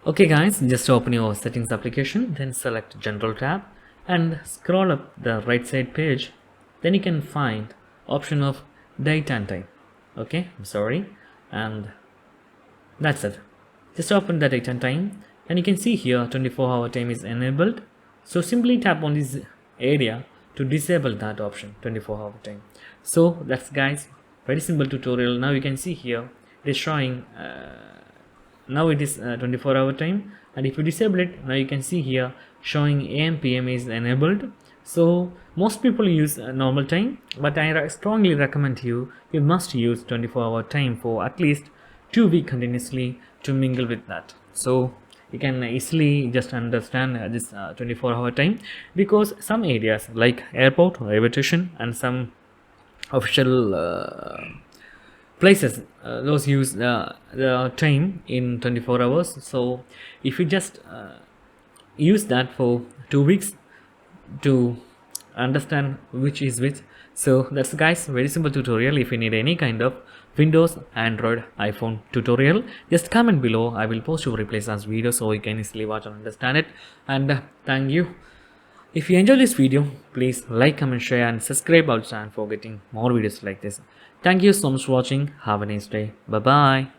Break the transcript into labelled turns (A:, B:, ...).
A: Okay guys, just open your settings application, then select general tab and scroll up the right side page. Then you can find option of date and time. Okay, I'm sorry, and that's it. Just open the date and time and you can see here 24-hour time is enabled. So simply tap on this area to disable that option, 24-hour time. So that's guys, very simple tutorial. Now you can see here it is showing now it is 24-hour time, and if you disable it, now you can see here showing AM PM is enabled. So most people use normal time, but I strongly recommend you must use 24-hour time for at least 2 weeks continuously to mingle with that. So you can easily just understand this 24-hour time, because some areas like airport, railway station, and some official places, those use the time in 24 hours. So if you just use that for 2 weeks to understand which is which. So that's guys, very simple tutorial. If you need any kind of Windows, Android, iPhone tutorial, just comment below. I will post your replays as video so you can easily watch and understand it. And thank you. If you enjoyed this video, please like, comment, share and subscribe our channel for getting more videos like this. Thank you so much for watching. Have a nice day. Bye bye.